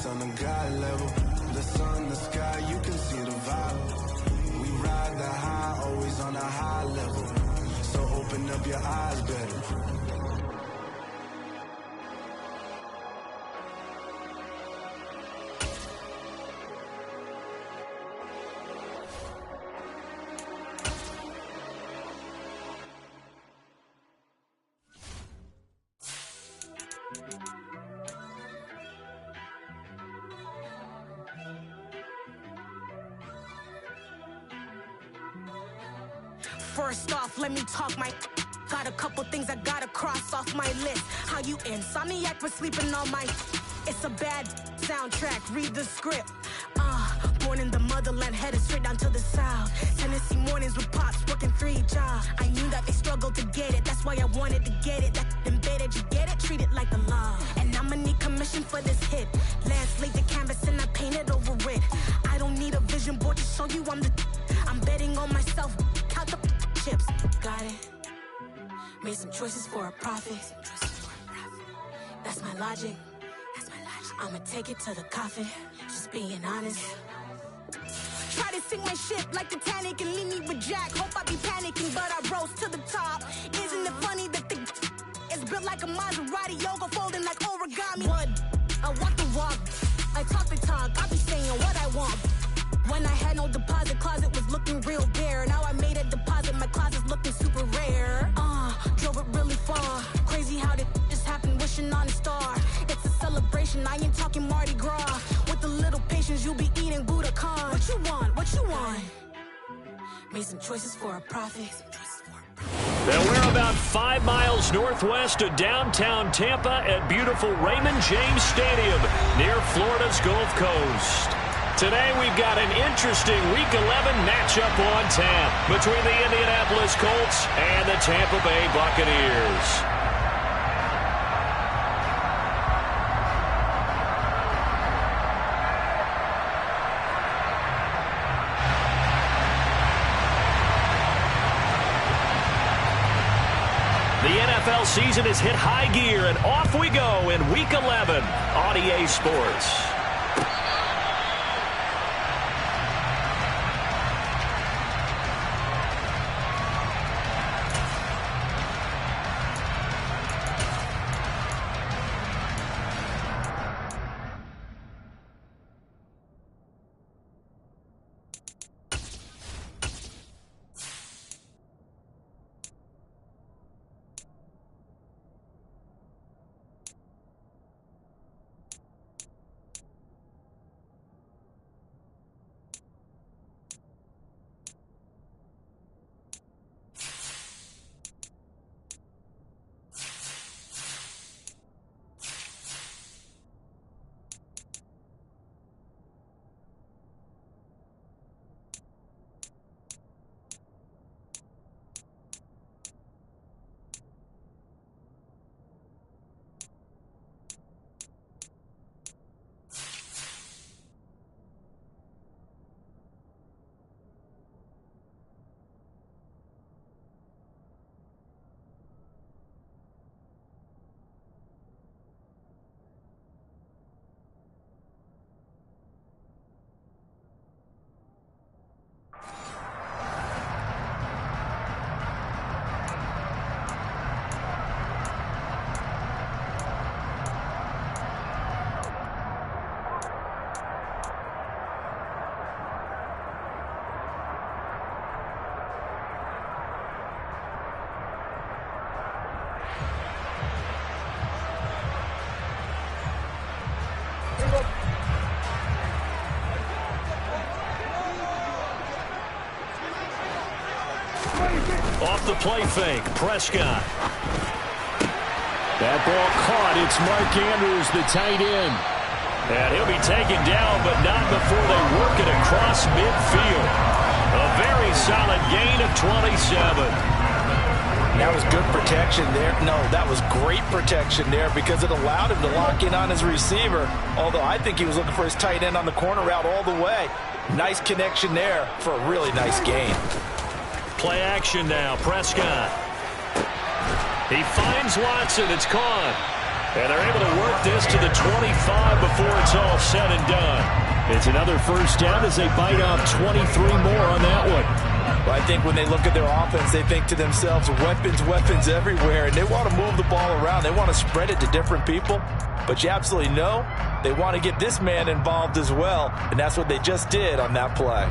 us on a God level. The sun, the sky, you can see the vibe. We ride the high, always on a high level. So open up your eyes better. First off, let me talk my. Got a couple things I gotta cross off my list. How you insomniac for sleeping on my. It's a bad soundtrack, read the script. Born in the motherland, headed straight down to the south. Tennessee mornings with pops, working 3 jobs. I knew that they struggled to get it, that's why I wanted to get it. That embedded, you get it, treat it like a law. And I'ma need commission for this hit. Lance laid the canvas and I painted over it. I don't need a vision board to show you I'm betting on myself, count the chips. Got it. Made some choices for a profit. That's my logic. I'ma take it to the coffin. Just being honest. Try to sink my ship like Titanic and leave me with Jack. Hope I be panicking, but I rose to the top. Isn't it funny that the is built like a Maserati, yoga folding like origami? What? I walk the walk. I talk the talk. I be saying what I want. When I had no deposit, closet was looking real bare. Now I made a deposit, my closet's looking super rare. Drove it really far. Crazy how did just happen, wishing on a star. It's a celebration, I ain't talking Mardi Gras. With a little patience, you'll be eating Budokan. What you want? What you want? Made some choices for a profit. Now we're about 5 miles northwest of downtown Tampa at beautiful Raymond James Stadium near Florida's Gulf Coast. Today we've got an interesting Week 11 matchup on tap between the Indianapolis Colts and the Tampa Bay Buccaneers. The NFL season has hit high gear, and off we go in Week 11 on EA Sports. Off the play fake, Prescott. That ball caught. It's Mark Andrews, the tight end. And he'll be taken down, but not before they work it across midfield. A very solid gain of 27. That was good protection there. No, that was great protection there because it allowed him to lock in on his receiver. Although I think he was looking for his tight end on the corner route all the way. Nice connection there for a really nice gain. Play action now, Prescott. He finds Watson. It's caught. And they're able to work this to the 25 before it's all said and done. It's another first down as they bite off 23 more on that one. Well, I think when they look at their offense, they think to themselves, weapons, weapons everywhere, and they want to move the ball around. They want to spread it to different people. But you absolutely know they want to get this man involved as well, and that's what they just did on that play.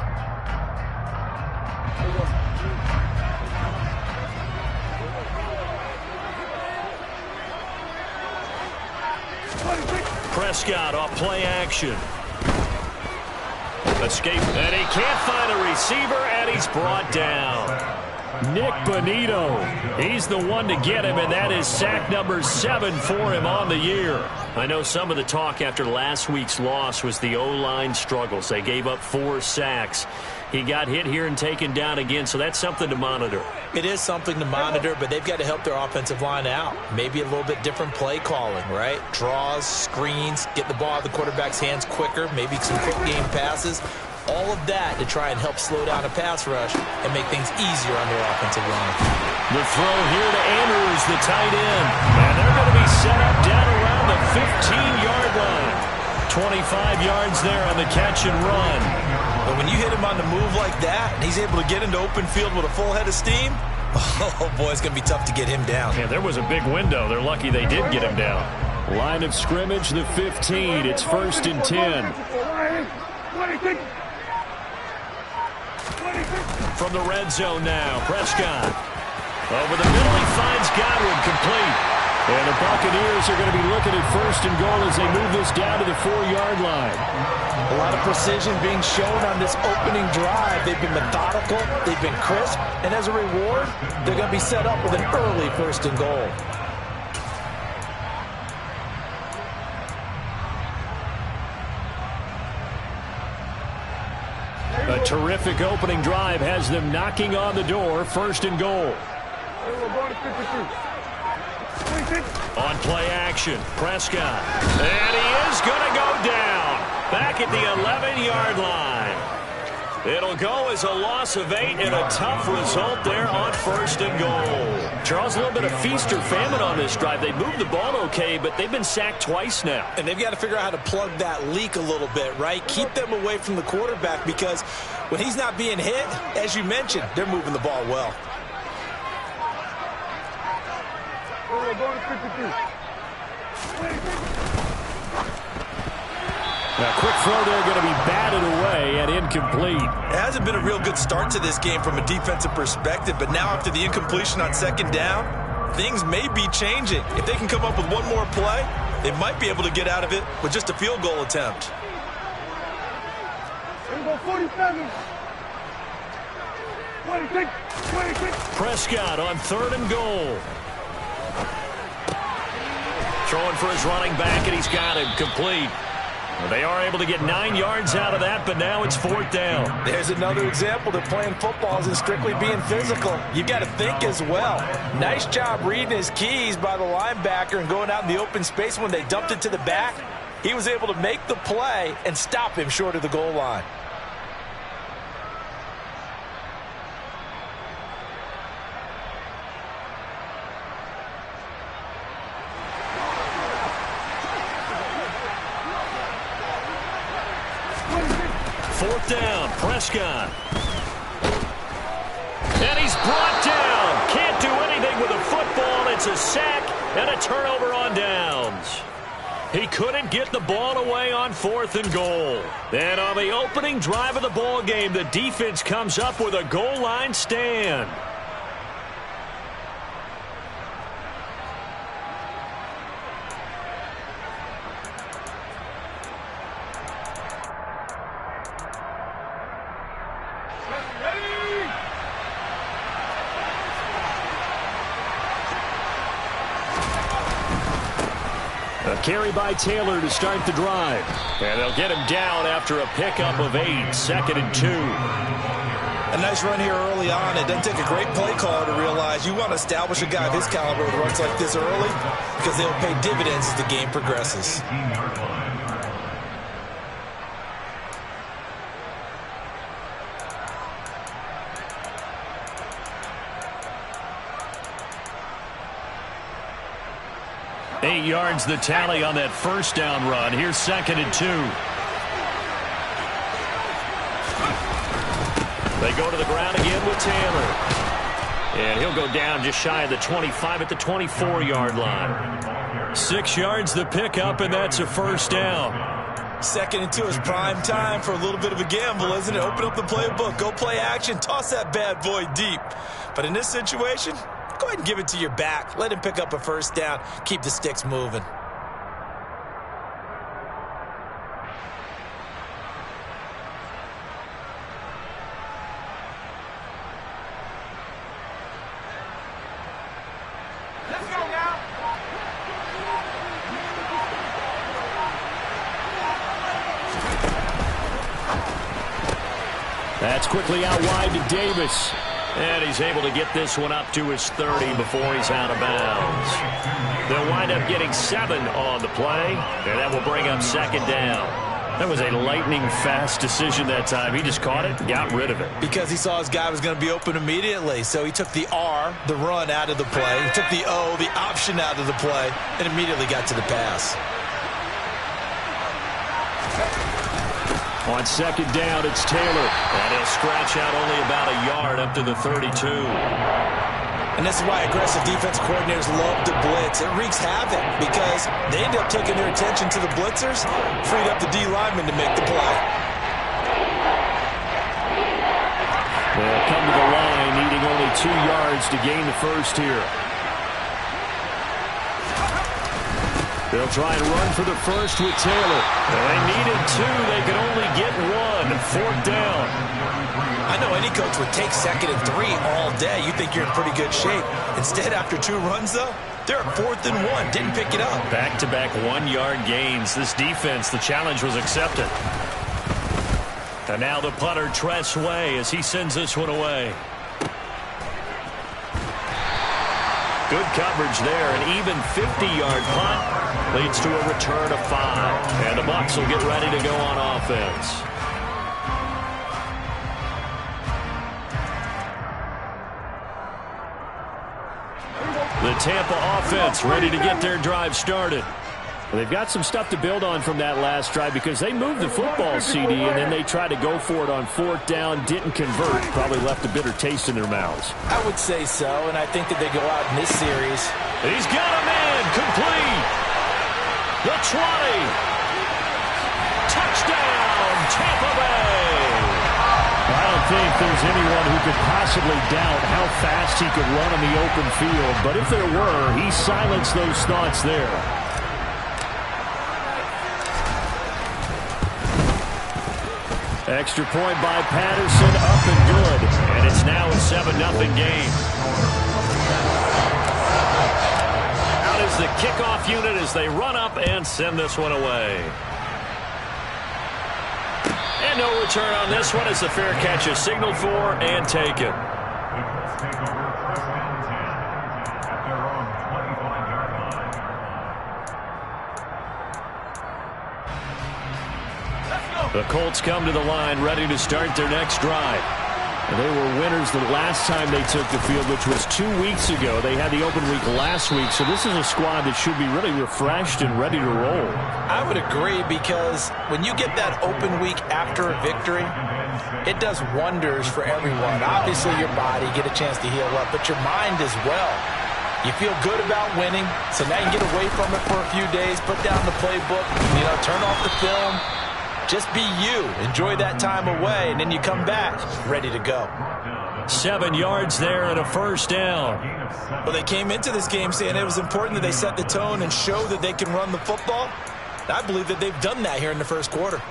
Prescott off play action. Escape, and he can't find a receiver, and he's brought down. Nick Bonito, he's the one to get him, and that is sack number 7 for him on the year. I know some of the talk after last week's loss was the O-line struggles. They gave up 4 sacks. He got hit here and taken down again, so that's something to monitor. It is something to monitor, but they've got to help their offensive line out. Maybe a little bit different play calling, right? Draws, screens, get the ball out of the quarterback's hands quicker, maybe some quick game passes. All of that to try and help slow down a pass rush and make things easier on their offensive line. The throw here to Andrews, the tight end. And they're going to be set up down around the 15-yard line. 25 yards there on the catch and run. But when you hit him on the move like that, and he's able to get into open field with a full head of steam, oh, boy, it's going to be tough to get him down. Yeah, there was a big window. They're lucky they did get him down. Line of scrimmage, the 15. It's 1st and 10. From the red zone now, Prescott. Over the middle, he finds Godwin, complete. And the Buccaneers are going to be looking at 1st and goal as they move this down to the 4-yard line. A lot of precision being shown on this opening drive. They've been methodical, they've been crisp, and as a reward, they're going to be set up with an early 1st and goal. A terrific opening drive has them knocking on the door. 1st and goal. On play action, Prescott. And he is going to go down. Back at the 11-yard line. It'll go as a loss of 8 and a tough result there on 1st and goal. Charles, a little bit of feast or famine on this drive. They moved the ball okay, but they've been sacked twice now. And they've got to figure out how to plug that leak a little bit, right? Keep them away from the quarterback because when he's not being hit, as you mentioned, they're moving the ball well. Now, quick throw there going to be batted away and incomplete. It hasn't been a real good start to this game from a defensive perspective, but now after the incompletion on 2nd down, things may be changing. If they can come up with one more play, they might be able to get out of it with just a field goal attempt. Prescott on 3rd and goal. Throwing for his running back, and he's got him complete. They are able to get 9 yards out of that, but now it's 4th down. There's another example that playing football isn't strictly being physical. You got to think as well. Nice job reading his keys by the linebacker and going out in the open space when they dumped it to the back. He was able to make the play and stop him short of the goal line. Down, Prescott. And he's brought down. Can't do anything with a football. It's a sack and a turnover on downs. He couldn't get the ball away on 4th and goal. And on the opening drive of the ball game, the defense comes up with a goal line stand. Carry by Taylor to start the drive. And they'll get him down after a pickup of 8, 2nd and 2. A nice run here early on. It doesn't take a great play caller to realize you want to establish a guy of his caliber with runs like this early because they'll pay dividends as the game progresses. 8 yards the tally on that first down run. Here's 2nd and 2. They go to the ground again with Taylor. And he'll go down just shy of the 25 at the 24-yard line. 6 yards the pickup, and that's a first down. 2nd and 2 is prime time for a little bit of a gamble, isn't it? Open up the playbook, go play action, toss that bad boy deep. But in this situation, go ahead and give it to your back. Let him pick up a first down. Keep the sticks moving. That's quickly out wide to Davis. And he's able to get this one up to his 30 before he's out of bounds. They'll wind up getting 7 on the play, and that will bring up 2nd down. That was a lightning-fast decision that time. He just caught it and got rid of it. Because he saw his guy was going to be open immediately. So he took the R, the run, out of the play. He took the O, the option, out of the play, and immediately got to the pass. On 2nd down, it's Taylor. And he'll scratch out only about a yard up to the 32. And this is why aggressive defensive coordinators love to blitz. It wreaks havoc because they end up taking their attention to the blitzers, freed up the D lineman to make the play. They'll come to the line, needing only 2 yards to gain the first here. They'll try and run for the first with Taylor. They needed 2. They could only get 1. 4th down. I know any coach would take 2nd and 3 all day. You think you're in pretty good shape. Instead, after 2 runs, though, they're at 4th and 1. Didn't pick it up. Back-to-back 1-yard gains. This defense, the challenge was accepted. And now the punter, Tress Way, as he sends this one away. Good coverage there. An even 50-yard punt leads to a return of 5. And the Bucs will get ready to go on offense. The Tampa offense ready to get their drive started. Well, they've got some stuff to build on from that last drive because they moved the football, CD, and then they tried to go for it on 4th down, didn't convert, probably left a bitter taste in their mouths. I would say so, and I think that they go out in this series. He's got a man, complete. The 20. Touchdown, Tampa Bay. I don't think there's anyone who could possibly doubt how fast he could run in the open field, but if there were, he silenced those thoughts there. Extra point by Patterson, up and good. And it's now a 7-0 game. Out is the kickoff unit as they run up and send this one away. And no return on this one as the fair catch is signaled for and taken. The Colts come to the line ready to start their next drive. And they were winners the last time they took the field, which was 2 weeks ago. They had the open week last week, so this is a squad that should be really refreshed and ready to roll. I would agree because when you get that open week after a victory, it does wonders for everyone. Obviously, your body, get a chance to heal up, but your mind as well. You feel good about winning, so now you can get away from it for a few days, put down the playbook, turn off the film. Just be you. Enjoy that time away, and then you come back ready to go. 7 yards there and a first down. Well, they came into this game saying it was important that they set the tone and show that they can run the football. I believe that they've done that here in the first quarter.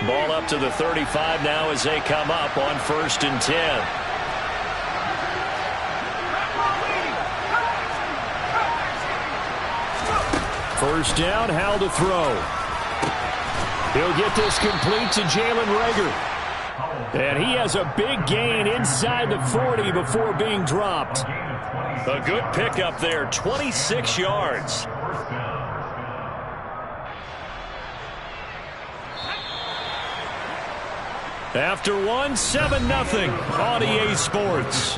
Ball up to the 35 now as they come up on 1st and 10. First down, Howell to throw. He'll get this complete to Jalen Reagor. And he has a big gain inside the 40 before being dropped. A good pickup there, 26 yards. After one, 7-0 on EA Sports.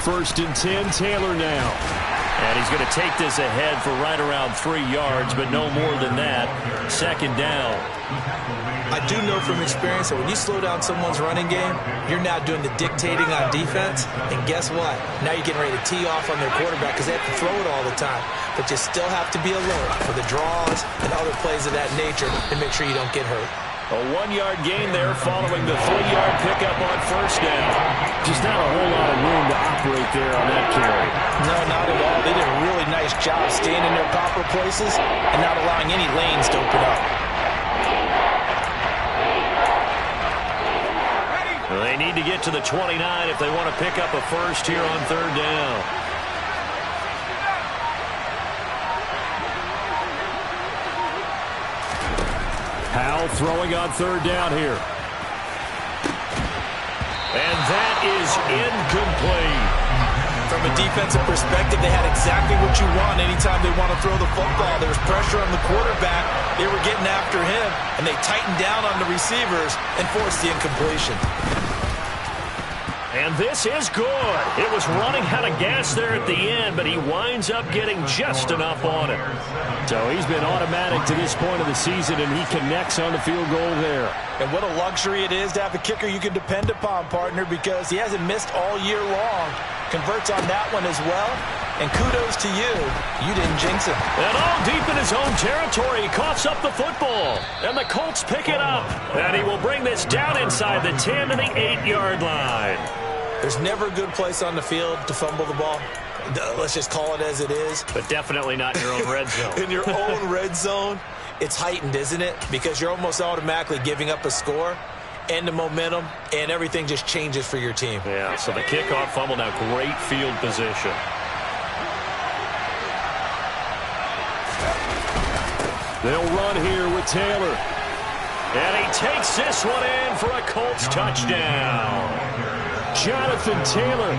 1st and 10, Taylor now. And he's going to take this ahead for right around 3 yards, but no more than that. 2nd down. I do know from experience that when you slow down someone's running game, you're now doing the dictating on defense. And guess what? Now you're getting ready to tee off on their quarterback because they have to throw it all the time. But you still have to be alert for the draws and other plays of that nature and make sure you don't get hurt. A 1-yard gain there following the 3-yard pickup on 1st down. Just not a whole lot of room to operate there on that carry. No, not at all. They did a really nice job staying in their proper places and not allowing any lanes to open up. Well, they need to get to the 29 if they want to pick up a first here on 3rd down. Howell throwing on 3rd down here. And that is incomplete. From a defensive perspective, they had exactly what you want anytime they want to throw the football. There was pressure on the quarterback. They were getting after him, and they tightened down on the receivers and forced the incompletion. And this is good. It was running out of gas there at the end, but he winds up getting just enough on it. So he's been automatic to this point of the season, and he connects on the field goal there. And what a luxury it is to have a kicker you can depend upon, partner, because he hasn't missed all year long. Converts on that one as well. And kudos to you. You didn't jinx it. And all deep in his own territory, he coughs up the football. And the Colts pick it up. And he will bring this down inside the 10 to the 8-yard line. There's never a good place on the field to fumble the ball. Let's just call it as it is. But definitely not in your own red zone. In your own red zone, it's heightened, isn't it? Because you're almost automatically giving up a score and the momentum, and everything just changes for your team. Yeah, so the kickoff fumble now, great field position. They'll run here with Taylor. And he takes this one in for a Colts touchdown. Jonathan Taylor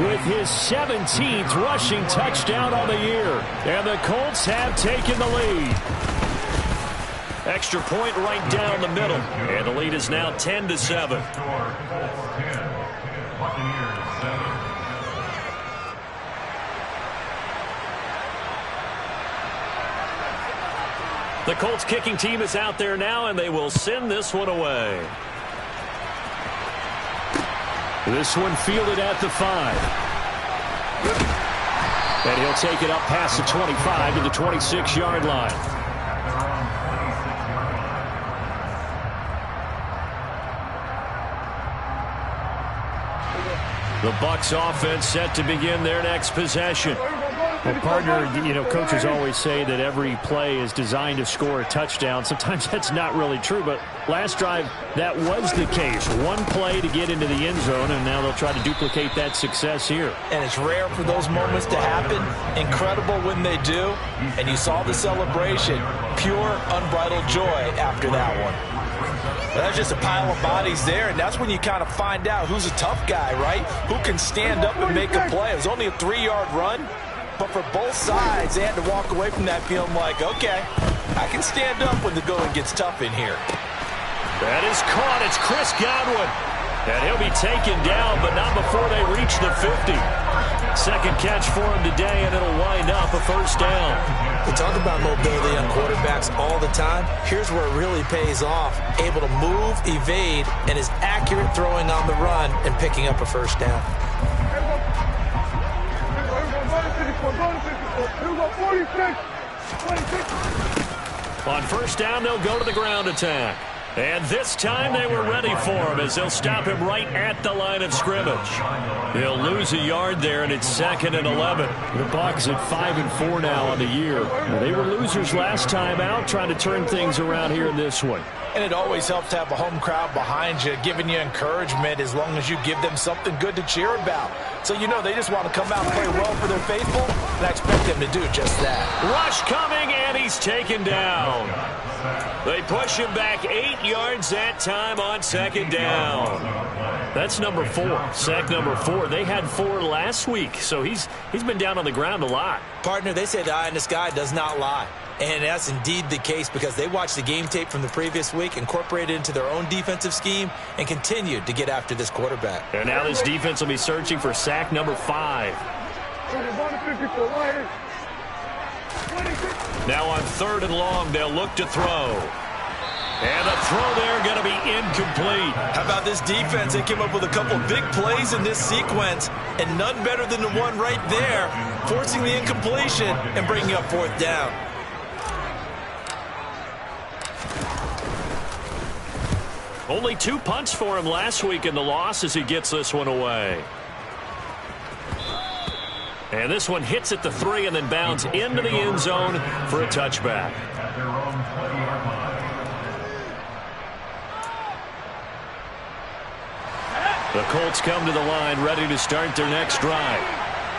with his 17th rushing touchdown on the year. And the Colts have taken the lead. Extra point right down the middle. And the lead is now 10-7. The Colts kicking team is out there now, and they will send this one away. This one fielded at the 5. And he'll take it up past the 25 to the 26-yard line. The Bucs offense set to begin their next possession. Well, partner, you know, coaches always say that every play is designed to score a touchdown. Sometimes that's not really true, but last drive, that was the case. One play to get into the end zone, and now they'll try to duplicate that success here. And it's rare for those moments to happen. Incredible when they do. And you saw the celebration. Pure, unbridled joy after that one. Well, that's just a pile of bodies there, and that's when you kind of find out who's a tough guy, right? Who can stand up and make a play. It was only a 3-yard run. But for both sides, they had to walk away from that feeling like, okay, I can stand up when the going gets tough in here. That is caught. It's Chris Godwin. And he'll be taken down, but not before they reach the 50. Second catch for him today, and it'll wind up a first down. We talk about mobility on quarterbacks all the time. Here's where it really pays off. Able to move, evade, and is accurate throwing on the run and picking up a first down. On first down, they'll go to the ground attack. And this time they were ready for him as they'll stop him right at the line of scrimmage. They'll lose a yard there, and it's 2nd and 11. The Bucs at 5-4 now on the year. They were losers last time out, trying to turn things around here in this one. And it always helps to have a home crowd behind you, giving you encouragement as long as you give them something good to cheer about. So you know they just want to come out and play well for their faithful, and I expect them to do just that. Rush coming, and he's taken down. They push him back 8 yards that time on 2nd down. That's number 4, sack number 4. They had 4 last week, so he's been down on the ground a lot. Partner, they say the eye in the sky does not lie. And that's indeed the case because they watched the game tape from the previous week, incorporated it into their own defensive scheme, and continued to get after this quarterback. And now this defense will be searching for sack number 5. Now on 3rd and long, they'll look to throw. And the throw there going to be incomplete. How about this defense? They came up with a couple big plays in this sequence, and none better than the one right there, forcing the incompletion and bringing up 4th down. Only 2 punts for him last week in the loss as he gets this one away. And this one hits at the 3 and then bounds into the end zone for a touchback. The Colts come to the line ready to start their next drive.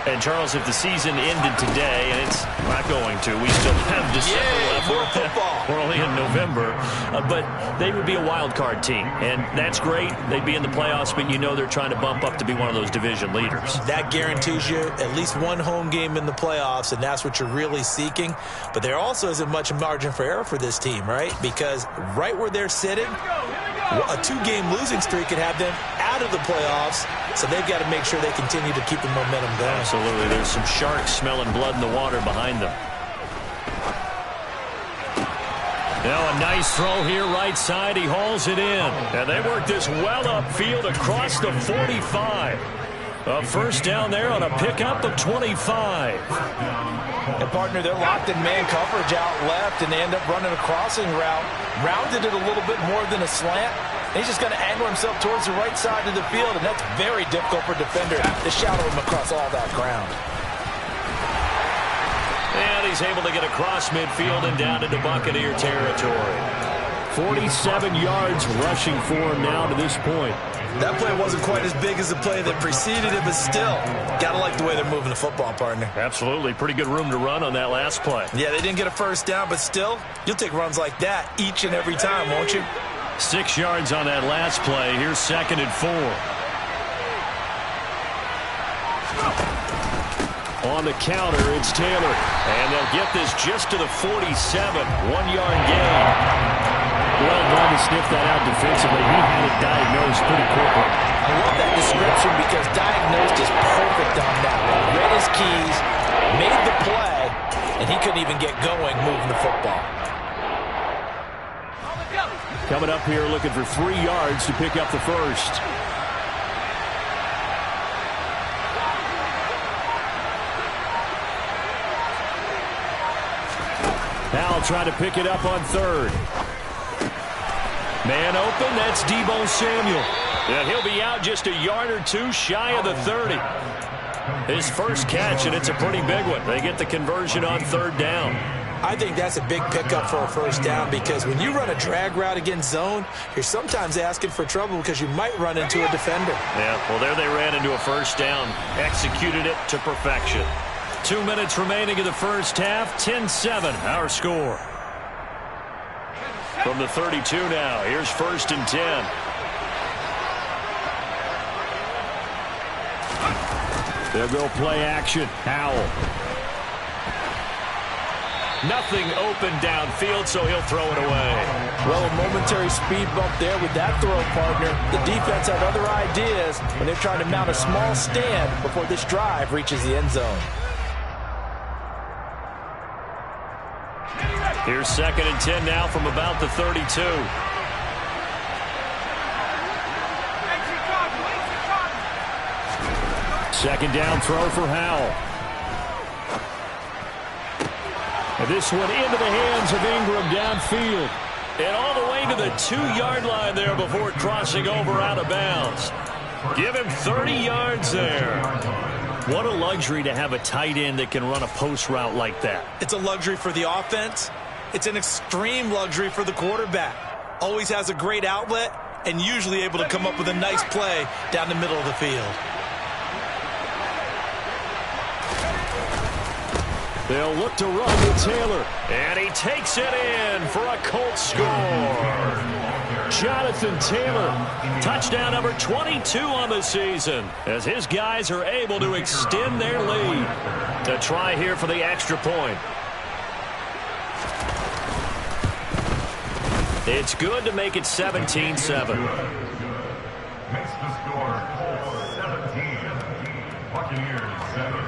And, Charles, if the season ended today, and it's not going to, we still have December left. More football. We're only in November. But they would be a wild card team, and that's great. They'd be in the playoffs, but you know they're trying to bump up to be one of those division leaders. That guarantees you at least one home game in the playoffs, and that's what you're really seeking. But there also isn't much margin for error for this team, right? Because right where they're sitting, a 2-game losing streak could have them out of the playoffs, so they've got to make sure they continue to keep the momentum going. Absolutely. There's some sharks smelling blood in the water behind them. Now a nice throw here right side. He hauls it in. And they work this well upfield across the 45. A 1st down there on a pickup of 25. And, partner, they're locked in man coverage out left, and they end up running a crossing route. Rounded it a little bit more than a slant. And he's just going to angle himself towards the right side of the field, and that's very difficult for a defender to shadow him across all that ground. And he's able to get across midfield and down into Buccaneer territory. 47 yards rushing for him now to this point. That play wasn't quite as big as the play that preceded it, but still, got to like the way they're moving the football, partner. Absolutely. Pretty good room to run on that last play. Yeah, they didn't get a 1st down, but still, you'll take runs like that each and every time, won't you? 6 yards on that last play. Here's 2nd and 4. On the counter, it's Taylor. And they'll get this just to the 47. 1-yard gain. Well done to sniff that out defensively. He had it diagnosed pretty quickly. I love that description because diagnosed is perfect on that one. Read his keys, made the play, and he couldn't even get going moving the football. Coming up here looking for 3 yards to pick up the 1st. Now trying to pick it up on 3rd. Man open, that's Deebo Samuel. And he'll be out just a yard or 2 shy of the 30. His first catch, and it's a pretty big one. They get the conversion on 3rd down. I think that's a big pickup for a 1st down because when you run a drag route against zone, you're sometimes asking for trouble because you might run into a defender. Yeah, well, there they ran into a 1st down. Executed it to perfection. 2 minutes remaining in the 1st half. 10-7, our score. From the 32 now, here's 1st and 10. They'll go play action. Howell. Nothing open downfield, so he'll throw it away. Well, a momentary speed bump there with that throw, partner. The defense had other ideas when they're trying to mount a small stand before this drive reaches the end zone. Here's 2nd and 10 now from about the 32. Second down throw for Howell. And this one into the hands of Ingram downfield. And all the way to the 2-yard line there before crossing over out of bounds. Give him 30 yards there. What a luxury to have a tight end that can run a post route like that. It's a luxury for the offense. It's an extreme luxury for the quarterback. Always has a great outlet and usually able to come up with a nice play down the middle of the field. They'll look to run with Taylor. And he takes it in for a Colts score. Jonathan Taylor. Touchdown number 22 on the season as his guys are able to extend their lead. To try here for the extra point. It's good to make it 17-7. Makes the score 17. Buccaneers 7.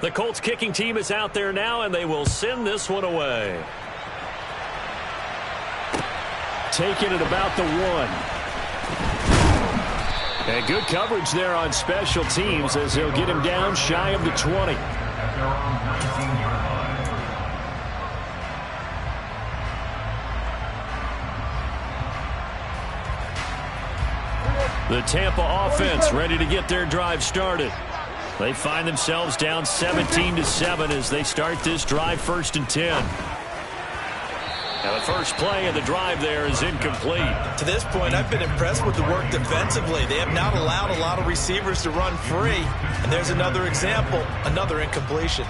The Colts kicking team is out there now, and they will send this one away. Taking it about the 1. And good coverage there on special teams as they'll get him down shy of the 20. At their own 19-yard line. The Tampa offense ready to get their drive started. They find themselves down 17-7 as they start this drive 1st and 10. Now the first play of the drive there is incomplete. To this point, I've been impressed with the work defensively. They have not allowed a lot of receivers to run free. And there's another example, another incompletion.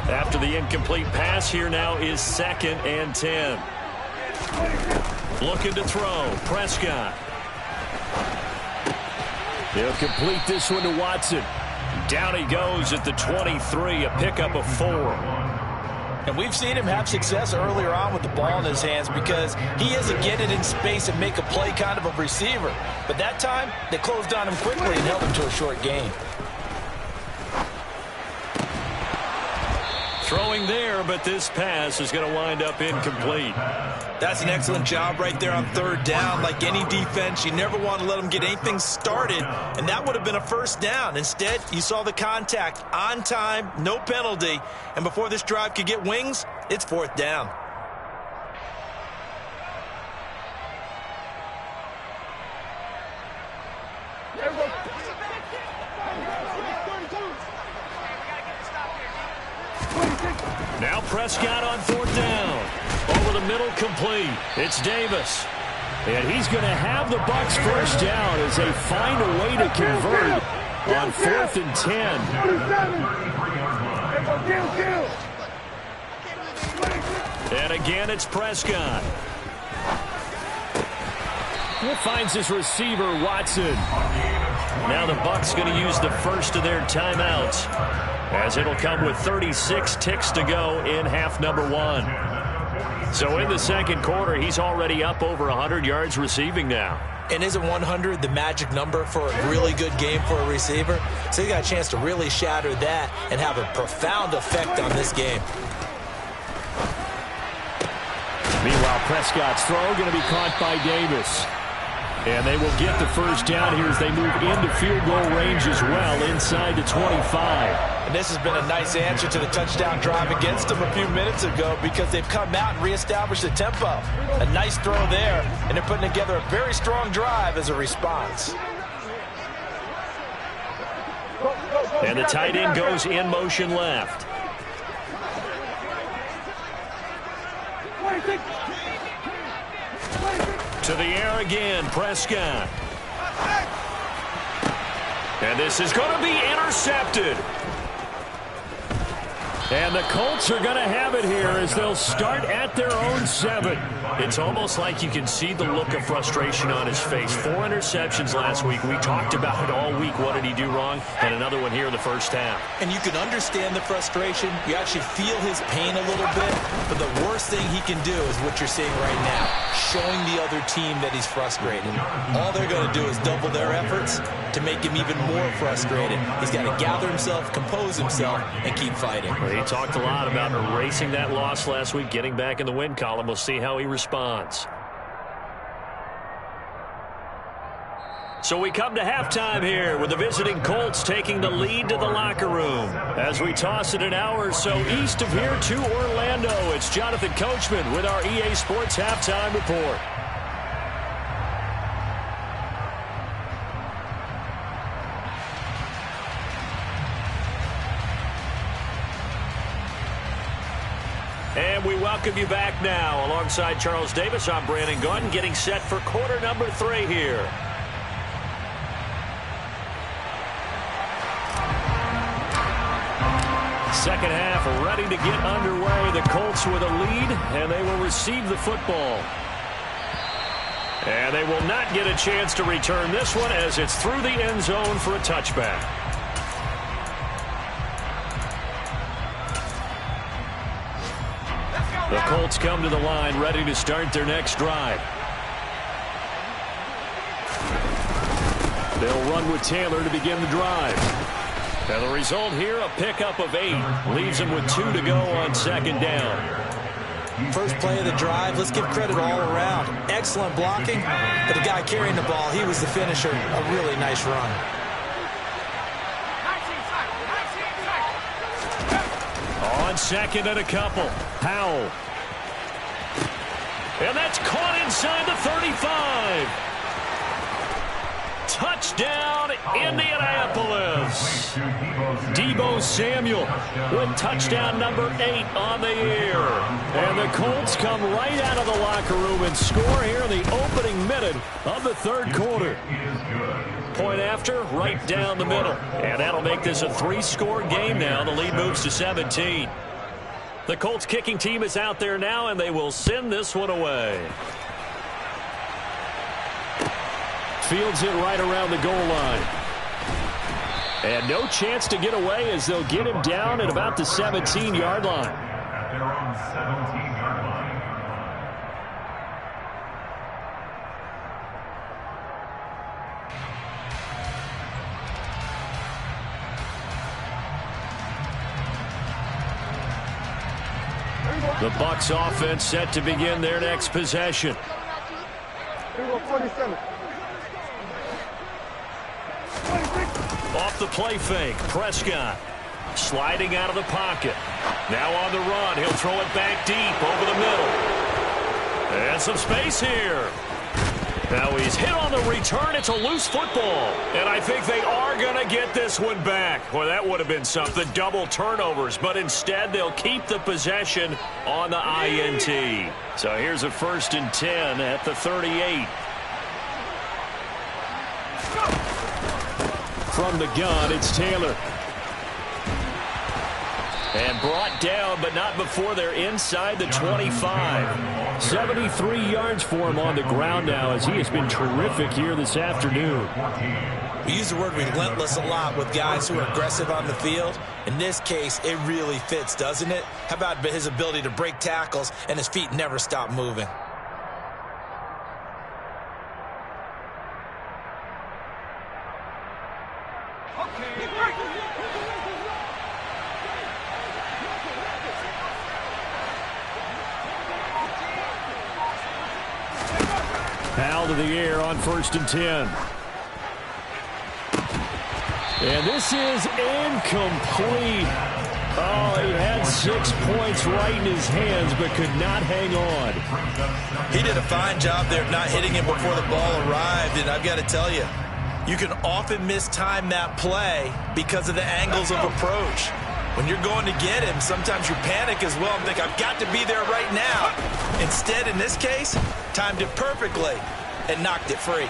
After the incomplete pass, here now is 2nd and 10. Looking to throw, Prescott. He'll complete this one to Watson. Down he goes at the 23, a pickup of 4. And we've seen him have success earlier on with the ball in his hands because he isn't getting in space and make a play kind of a receiver. But that time, they closed on him quickly and held him to a short gain. Throwing there, but this pass is going to wind up incomplete. That's an excellent job right there on 3rd down. Like any defense, you never want to let them get anything started, and that would have been a 1st down. Instead, you saw the contact on time, no penalty, and before this drive could get wings, it's 4th down. Now Prescott on 4th down. Over the middle, complete. It's Davis. And he's going to have the Bucs first down as they find a way to convert on 4th and 10. And again, it's Prescott. He finds his receiver, Watson. Now the Bucs going to use the first of their timeouts, as it'll come with 36 ticks to go in half number 1. So in the second quarter, he's already up over 100 yards receiving now. And isn't 100 the magic number for a really good game for a receiver? So he got a chance to really shatter that and have a profound effect on this game. Meanwhile, Prescott's throw going to be caught by Davis. And they will get the first down here as they move into field goal range as well, inside the 25. And this has been a nice answer to the touchdown drive against them a few minutes ago because they've come out and reestablished the tempo. A nice throw there, and they're putting together a very strong drive as a response. And the tight end goes in motion left. To the air again, Prescott. And this is going to be intercepted. And the Colts are going to have it here as they'll start at their own 7. It's almost like you can see the look of frustration on his face. 4 interceptions last week. We talked about it all week. What did he do wrong? And another one here in the first half. And you can understand the frustration. You actually feel his pain a little bit. But the worst thing he can do is what you're seeing right now, showing the other team that he's frustrated. All they're going to do is double their efforts to make him even more frustrated. He's got to gather himself, compose himself, and keep fighting. Well, he talked a lot about erasing that loss last week, getting back in the win column. We'll see how he responds. So we come to halftime here with the visiting Colts taking the lead to the locker room. As we toss it an hour or so east of here to Orlando, it's Jonathan Coachman with our EA Sports Halftime Report. And we welcome you back now. Alongside Charles Davis, I'm Brandon Gaudin, getting set for quarter number 3 here. Second half ready to get underway. The Colts with a lead, and they will receive the football. And they will not get a chance to return this one as it's through the end zone for a touchback. The Colts come to the line ready to start their next drive. They'll run with Taylor to begin the drive. And the result here, a pickup of 8. Leaves them with 2 to go on second down. First play of the drive, let's give credit all around. Excellent blocking, but the guy carrying the ball, he was the finisher. A really nice run. On second and a couple, Powell. And that's caught inside the 35. Touchdown, Indianapolis. Deebo Samuel with touchdown number 8 on the year. And the Colts come right out of the locker room and score here in the opening minute of the third quarter. Point after, right down the middle. And that'll make this a 3-score game now. The lead moves to 17. The Colts kicking team is out there now, and they will send this one away. Fields it right around the goal line. And no chance to get away as they'll get him down at about the 17-yard line. At their own 17-yard line. The Bucs offense set to begin their next possession. Off the play fake, Prescott sliding out of the pocket. Now on the run, he'll throw it back deep over the middle. And some space here. Now he's hit on the return. It's a loose football. And I think they are going to get this one back. Well, that would have been something. Double turnovers. But instead, they'll keep the possession on the INT. So here's a 1st and 10 at the 38. From the gun, it's Taylor. And brought down, but not before they're inside the 25. 73 yards for him on the ground now as he has been terrific here this afternoon. We use the word relentless a lot with guys who are aggressive on the field. In this case, it really fits, doesn't it? How about his ability to break tackles and his feet never stop moving? Powell to the air on 1st and 10. And this is incomplete. Oh, he had 6 points right in his hands, but could not hang on. He did a fine job there of not hitting him before the ball arrived, and I've got to tell you, you can often mistime that play because of the angles of approach. When you're going to get him, sometimes you panic as well and think, I've got to be there right now. Instead, in this case, timed it perfectly and knocked it free.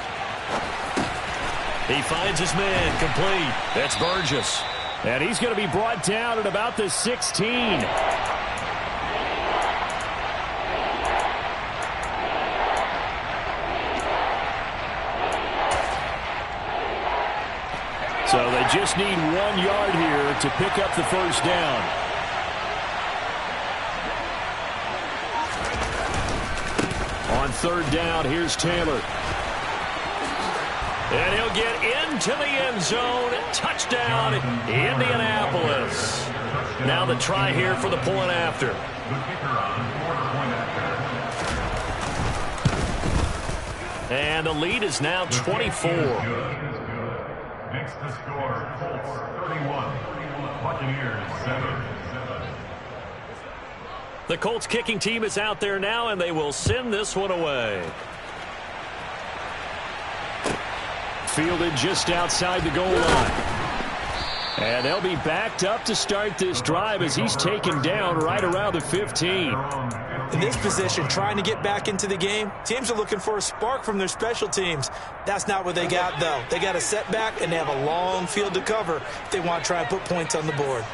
He finds his man complete. That's Burgess. And he's going to be brought down at about the 16. So they just need 1 yard here to pick up the first down. On 3rd down, here's Taylor. And he'll get into the end zone. Touchdown, Indianapolis. Now the try here for the point after. And the lead is now 24. Next to score, Colts 31, Buccaneers 7. The Colts kicking team is out there now, and they will send this one away. Fielded just outside the goal line. And they'll be backed up to start this drive as he's taken down right around the 15. In this position, trying to get back into the game, teams are looking for a spark from their special teams. That's not what they got, though. They got a setback, and they have a long field to cover if they want to try and put points on the board.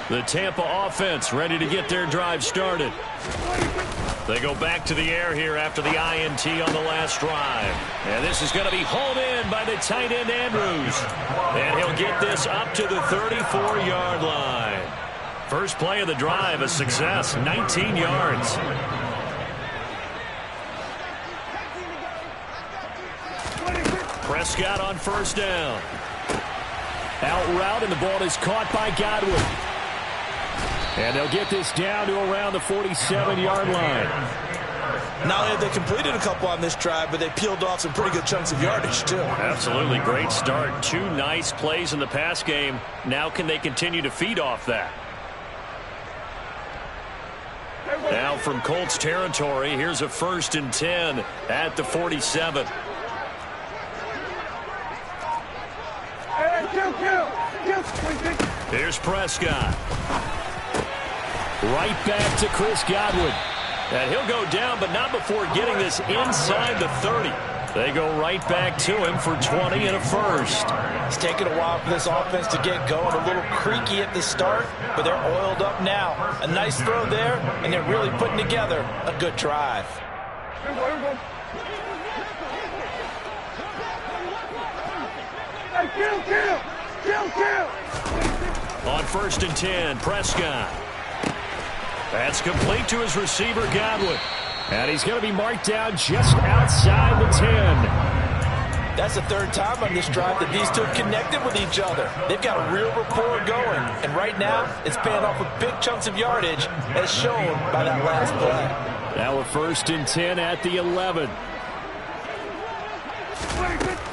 The Tampa offense ready to get their drive started. They go back to the air here after the INT on the last drive. And this is going to be hauled in by the tight end Andrews. And he'll get this up to the 34-yard line. First play of the drive, a success, 19 yards. Prescott on first down. Out route, and the ball is caught by Godwin. And they'll get this down to around the 47-yard line. Not only have they completed a couple on this drive, but they peeled off some pretty good chunks of yardage, too. Absolutely great start. 2 nice plays in the pass game. Now can they continue to feed off that? Now from Colts territory, here's a 1st and 10 at the 47. Here's Prescott. Right back to Chris Godwin. And he'll go down, but not before getting this inside the 30. They go right back to him for 20 and a first. It's taken a while for this offense to get going. A little creaky at the start, but they're oiled up now. A nice throw there, and they're really putting together a good drive. On 1st and 10, Prescott. That's complete to his receiver, Godwin. And he's going to be marked down just outside the 10. That's the 3rd time on this drive that these two have connected with each other. They've got a real rapport going. And right now, it's paying off with big chunks of yardage, as shown by that last play. Now a 1st and 10 at the 11.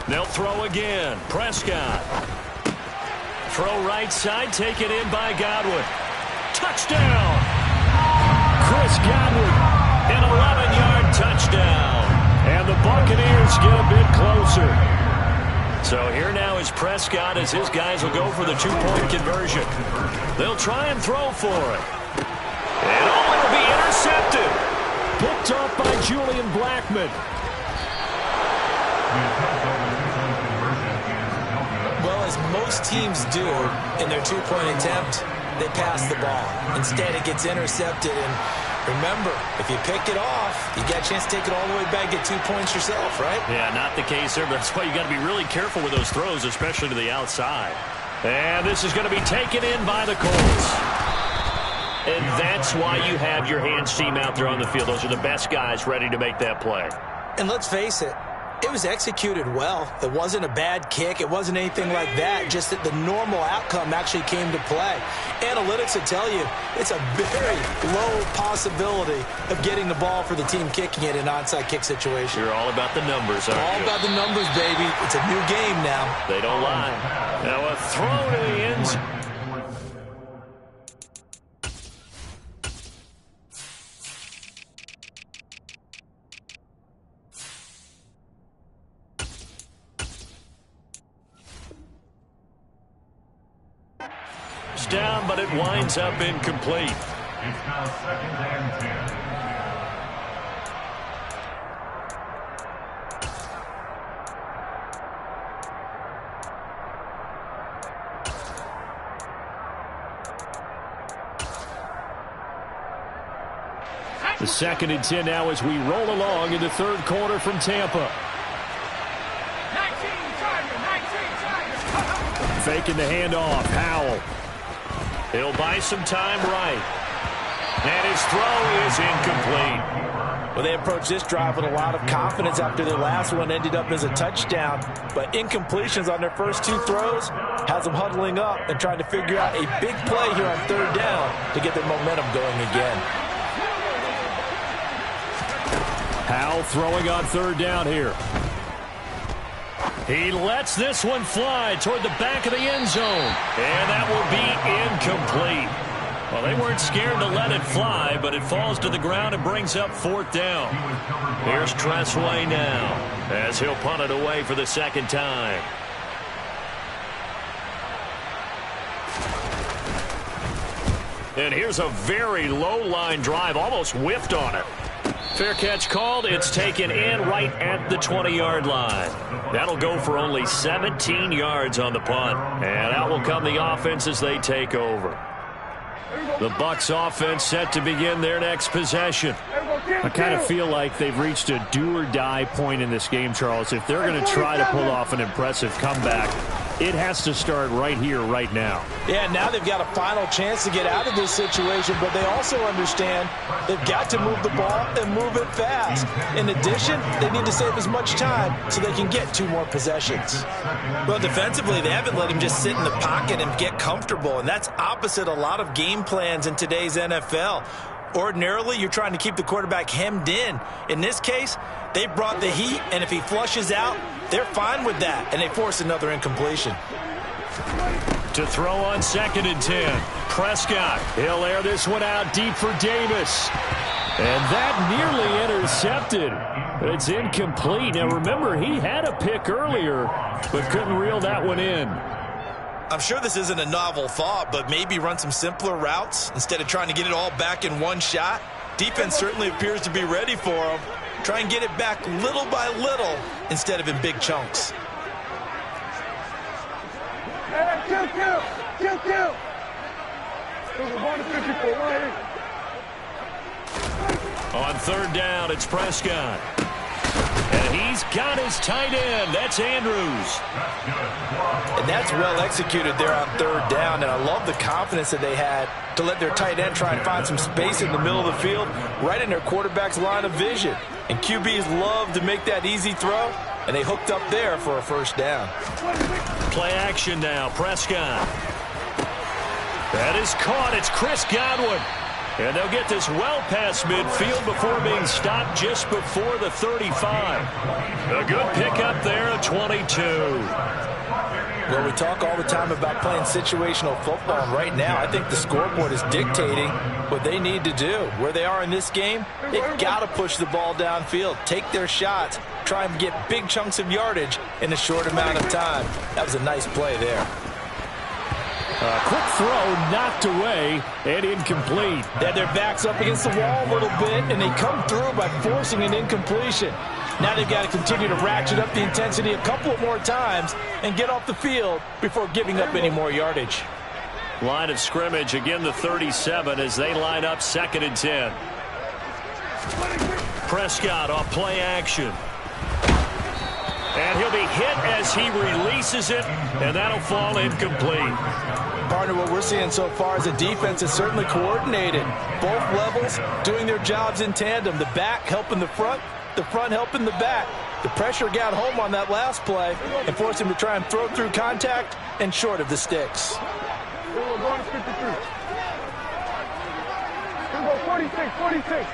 They'll throw again. Prescott. Throw right side, taken in by Godwin. Touchdown! Chris Godwin, an 11-yard touchdown. And the Buccaneers get a bit closer. So here now is Prescott as his guys will go for the 2-point conversion. They'll try and throw for it. And it'll be intercepted. Picked off by Julian Blackmon. Well, as most teams do in their 2-point attempt, they pass the ball. Instead, it gets intercepted. And remember, if you pick it off, you got a chance to take it all the way back, get 2 points yourself, right? Yeah, not the case there. That's why you got to be really careful with those throws, especially to the outside. And this is going to be taken in by the Colts. And that's why you have your hands team out there on the field. Those are the best guys ready to make that play. And let's face it, it was executed well. It wasn't a bad kick. It wasn't anything like that. Just that the normal outcome actually came to play. Analytics will tell you it's a very low possibility of getting the ball for the team kicking it in an onside kick situation. You're all about the numbers, aren't you? All about the numbers, baby. It's a new game now. They don't lie. Now a throw to the end zone. Down, but it winds up incomplete. It's now 2nd and 10. The 2nd and 10 now as we roll along in the 3rd quarter from Tampa. 19 Tiger. Faking the handoff. Howell. He'll buy some time right. And his throw is incomplete. Well, they approached this drive with a lot of confidence after their last one ended up as a touchdown. But incompletions on their first 2 throws has them huddling up and trying to figure out a big play here on 3rd down to get their momentum going again. Howell throwing on 3rd down here. He lets this one fly toward the back of the end zone. And that will be incomplete. Well, they weren't scared to let it fly, but it falls to the ground and brings up 4th down. Here's Tressway now as he'll punt it away for the 2nd time. And here's a very low line drive, almost whiffed on it. Fair catch called. It's taken in right at the 20-yard line. That'll go for only 17 yards on the punt. And out will come the offense as they take over. The Bucs offense set to begin their next possession. I kind of feel like they've reached a do-or-die point in this game, Charles. If they're going to try to pull off an impressive comeback, it has to start right here, right now. Yeah, now they've got a final chance to get out of this situation, but they also understand they've got to move the ball and move it fast. In addition, they need to save as much time so they can get 2 more possessions. Well, defensively, they haven't let him just sit in the pocket and get comfortable, and that's opposite a lot of game plans in today's NFL. Ordinarily, you're trying to keep the quarterback hemmed in. In this case, they brought the heat, and if he flushes out, they're fine with that, and they force another incompletion. To throw on 2nd and 10. Prescott, he'll air this one out deep for Davis. And that nearly intercepted. It's incomplete. Now, remember, he had a pick earlier, but couldn't reel that one in. I'm sure this isn't a novel thought, but maybe run some simpler routes instead of trying to get it all back in one shot. Defense certainly appears to be ready for him. Try and get it back little by little instead of in big chunks. On 3rd down, it's Prescott. And he's got his tight end. That's Andrews. And that's well executed there on 3rd down. And I love the confidence that they had to let their tight end try and find some space in the middle of the field, right in their quarterback's line of vision. And QBs love to make that easy throw, and they hooked up there for a 1st down. Play action now. Prescott. That is caught. It's Chris Godwin. And they'll get this well past midfield before being stopped just before the 35. A good pickup there at 22. Well, we talk all the time about playing situational football, and right now I think the scoreboard is dictating what they need to do. Where they are in this game, they've got to push the ball downfield, take their shots, try and get big chunks of yardage in a short amount of time. That was a nice play there. A quick throw knocked away and incomplete. They had their backs up against the wall a little bit, and they come through by forcing an incompletion. Now they've got to continue to ratchet up the intensity a couple more times and get off the field before giving up any more yardage. Line of scrimmage, again the 37 as they line up 2nd and 10. Prescott off play action. And he'll be hit as he releases it, and that'll fall incomplete. Partner, what we're seeing so far is a defense that's certainly coordinated. Both levels doing their jobs in tandem. The back helping the front helping the back. The pressure got home on that last play and forced him to try and throw through contact and short of the sticks. 46.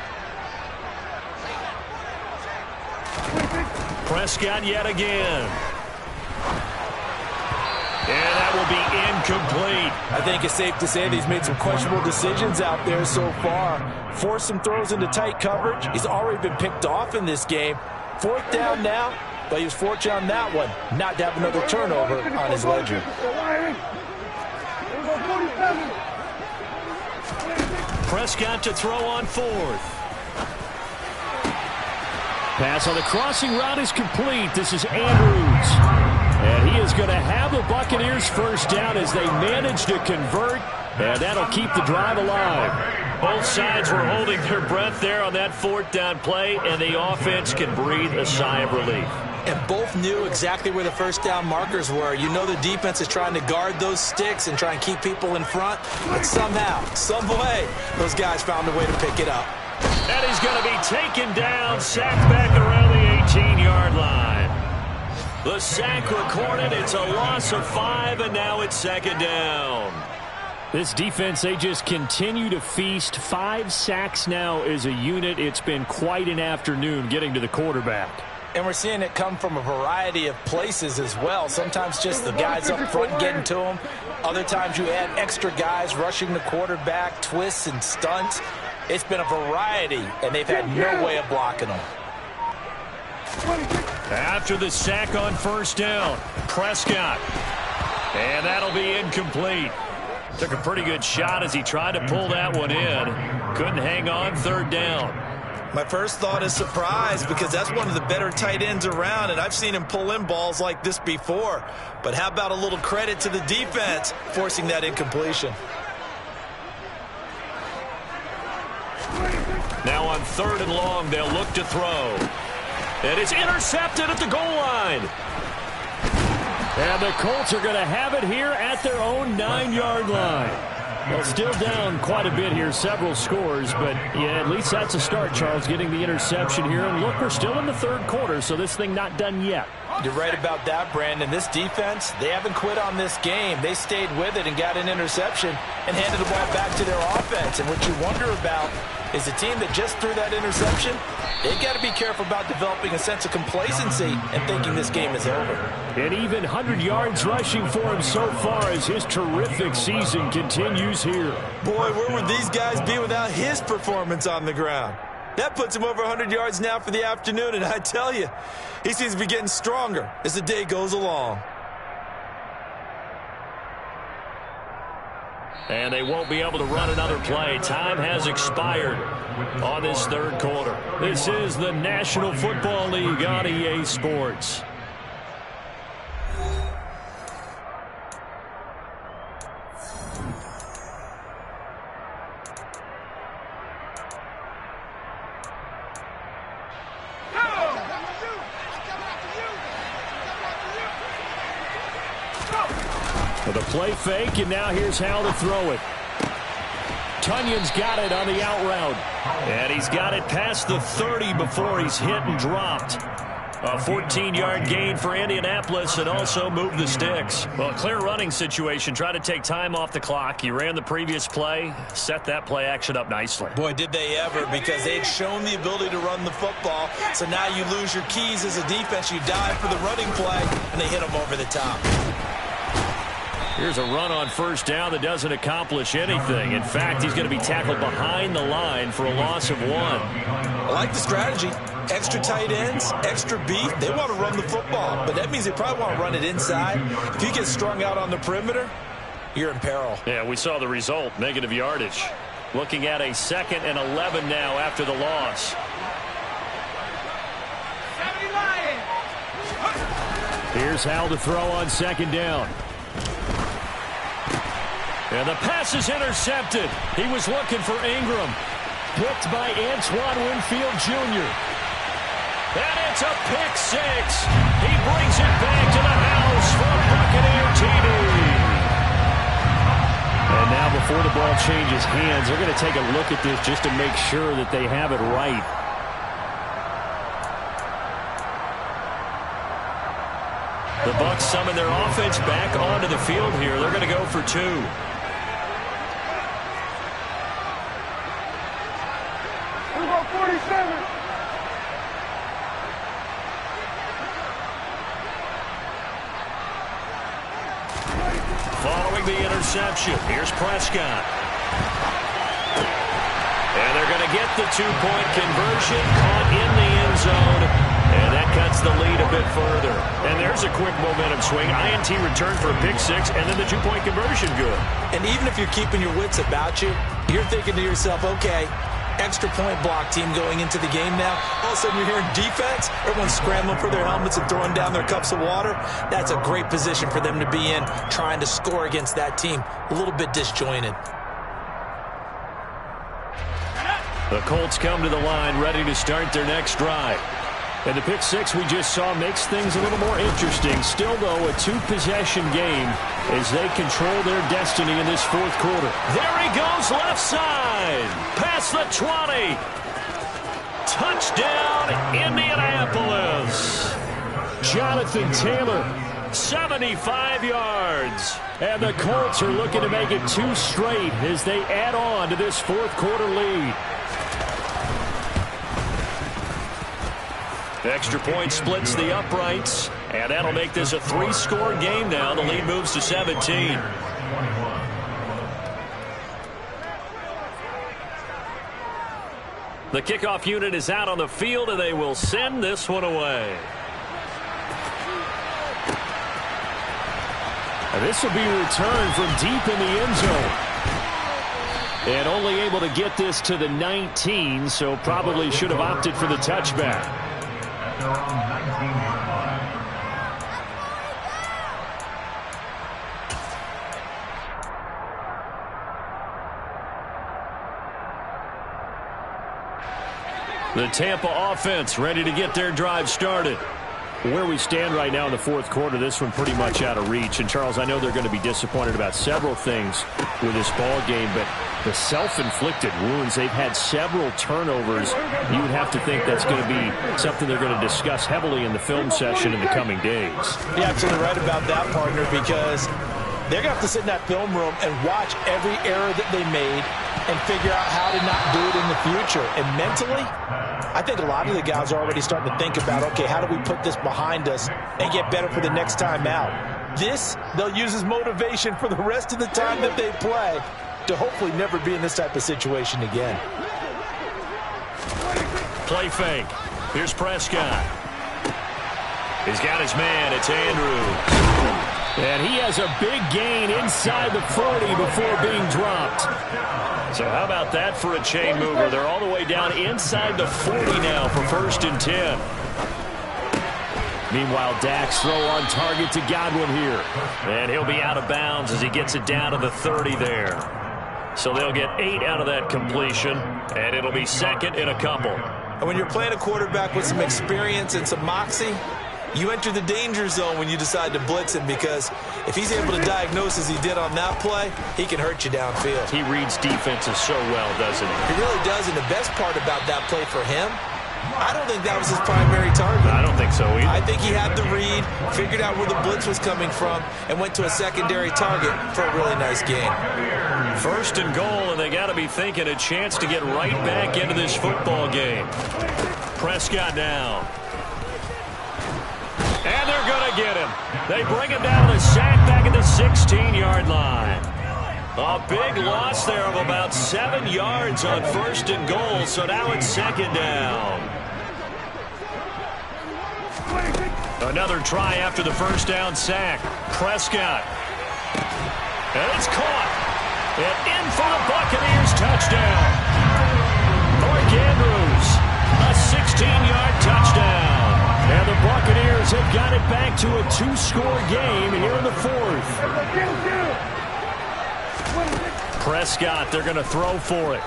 Prescott yet again. And that will be incomplete. I think it's safe to say that he's made some questionable decisions out there so far. Forced some throws into tight coverage. He's already been picked off in this game. 4th down now, but he was fortunate on that one not to have another turnover on his ledger. Prescott to throw on 4th. Pass on the crossing route is complete. This is Andrews. And he is going to have the Buccaneers 1st down as they manage to convert. And that'll keep the drive alive. Both sides were holding their breath there on that 4th down play, and the offense can breathe a sigh of relief. And both knew exactly where the 1st down markers were. You know the defense is trying to guard those sticks and try and keep people in front. But somehow, some way, those guys found a way to pick it up. And he's going to be taken down, sacked back around the 18-yard line. The sack recorded. It's a loss of 5, and now it's 2nd down. This defense, they just continue to feast. 5 sacks now as a unit. It's been quite an afternoon getting to the quarterback. And we're seeing it come from a variety of places as well. Sometimes just the guys up front getting to him. Other times you add extra guys rushing the quarterback, twists and stunts. It's been a variety, and they've had no way of blocking them. After the sack on 1st down, Prescott. And that'll be incomplete. Took a pretty good shot as he tried to pull that one in. Couldn't hang on 3rd down. My first thought is surprise because that's one of the better tight ends around, and I've seen him pull in balls like this before. But how about a little credit to the defense forcing that incompletion? Now on 3rd and long, they'll look to throw. And it's intercepted at the goal line. And the Colts are going to have it here at their own 9-yard line. Well, still down quite a bit here, several scores, but yeah, at least that's a start, Charles, getting the interception here. And look, we're still in the 3rd quarter, so this thing not done yet. You're right about that, Brandon. This defense, they haven't quit on this game. They stayed with it and got an interception and handed the ball back to their offense. And what you wonder about is a team that just threw that interception, they got to be careful about developing a sense of complacency and thinking this game is over. And even 100 yards rushing for him so far as his terrific season continues here. Boy, where would these guys be without his performance on the ground? That puts him over 100 yards now for the afternoon, and I tell you, he seems to be getting stronger as the day goes along. And they won't be able to run another play. Time has expired on this 3rd quarter. This is the National Football League on EA Sports. The play fake, and now here's how to throw it. Tunyon's got it on the out route. And he's got it past the 30 before he's hit and dropped. A 14-yard gain for Indianapolis and also moved the sticks. Well, clear running situation. Try to take time off the clock. He ran the previous play, set that play action up nicely. Boy, did they ever, because they had shown the ability to run the football. So now you lose your keys as a defense. You dive for the running play, and they hit them over the top. Here's a run on 1st down that doesn't accomplish anything. In fact, he's going to be tackled behind the line for a loss of 1. I like the strategy. Extra tight ends, extra beef. They want to run the football, but that means they probably want to run it inside. If you get strung out on the perimeter, you're in peril. Yeah, we saw the result, negative yardage. Looking at a 2nd and 11 now after the loss. Here's how to throw on 2nd down. And the pass is intercepted. He was looking for Ingram. Picked by Antoine Winfield Jr. And it's a pick 6. He brings it back to the house for a Buccaneer TD. And now before the ball changes hands, they're going to take a look at this just to make sure that they have it right. The Bucs summon their offense back onto the field here. They're going to go for 2. We'll go 47. Following the interception, here's Prescott. And they're going to get the 2-point conversion, caught in the end zone. And that cuts the lead a bit further. And there's a quick momentum swing. INT return for a pick 6, and then the 2-point conversion good. And even if you're keeping your wits about you, you're thinking to yourself, okay, extra point block team going into the game now. All of a sudden you're hearing defense. Everyone's scrambling for their helmets and throwing down their cups of water. That's a great position for them to be in, trying to score against that team. A little bit disjointed. The Colts come to the line ready to start their next drive. And the pick 6 we just saw makes things a little more interesting. Still, though, a 2-possession game as they control their destiny in this 4th quarter. There he goes, left side. Past the 20. Touchdown, Indianapolis. Jonathan Taylor. 75 yards. And the Colts are looking to make it 2 straight as they add on to this 4th quarter lead. Extra point splits the uprights, and that'll make this a 3-score game now. The lead moves to 17. The kickoff unit is out on the field, and they will send this one away. And this will be returned from deep in the end zone. And only able to get this to the 19, so probably should have opted for the touchback. The Tampa offense ready to get their drive started. Where we stand right now in the fourth quarter, this one pretty much out of reach. And, Charles, I know they're going to be disappointed about several things with this ball game, but the self-inflicted wounds, they've had several turnovers. You would have to think that's going to be something they're going to discuss heavily in the film session in the coming days. You're absolutely right about that, partner, because they're going to have to sit in that film room and watch every error that they made and figure out how to not do it in the future. And mentally, I think a lot of the guys are already starting to think about, okay, how do we put this behind us and get better for the next time out? This, they'll use as motivation for the rest of the time that they play to hopefully never be in this type of situation again. Play fake. Here's Prescott. He's got his man. It's Andrews. And he has a big gain inside the 40 before being dropped. So how about that for a chain mover? They're all the way down inside the 40 now for 1st and 10. Meanwhile, Dak's throw on target to Godwin here. And he'll be out of bounds as he gets it down to the 30 there. So they'll get 8 out of that completion, and it'll be 2nd and a couple. And when you're playing a quarterback with some experience and some moxie, you enter the danger zone when you decide to blitz him, because if he's able to diagnose as he did on that play, he can hurt you downfield. He reads defenses so well, doesn't he? He really does, and the best part about that play for him, I don't think that was his primary target. I don't think so either. I think he had the read, figured out where the blitz was coming from, and went to a secondary target for a really nice gain. 1st and goal, and they got to be thinking a chance to get right back into this football game. Prescott now. And they're going to get him. They bring him down to the sack back at the 16-yard line. A big loss there of about 7 yards on 1st and goal, so now it's 2nd down. Another try after the 1st down sack. Prescott. And it's caught. And in for the Buccaneers touchdown. Mark Andrews, a 16-yard touchdown. And the Buccaneers have got it back to a 2-score game here in the 4th. Prescott, they're going to throw for it.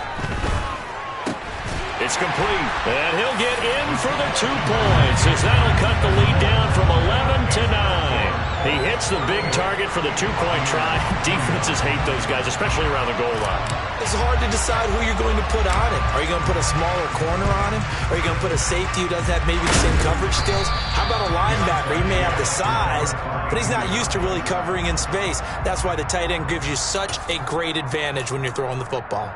It's complete. And he'll get in for the 2 points as that'll cut the lead down from 11 to 9. He hits the big target for the 2-point try. Defenses hate those guys, especially around the goal line. It's hard to decide who you're going to put on him. Are you going to put a smaller corner on him? Are you going to put a safety who doesn't have maybe the same coverage skills? How about a linebacker? He may have the size, but he's not used to really covering in space. That's why the tight end gives you such a great advantage when you're throwing the football.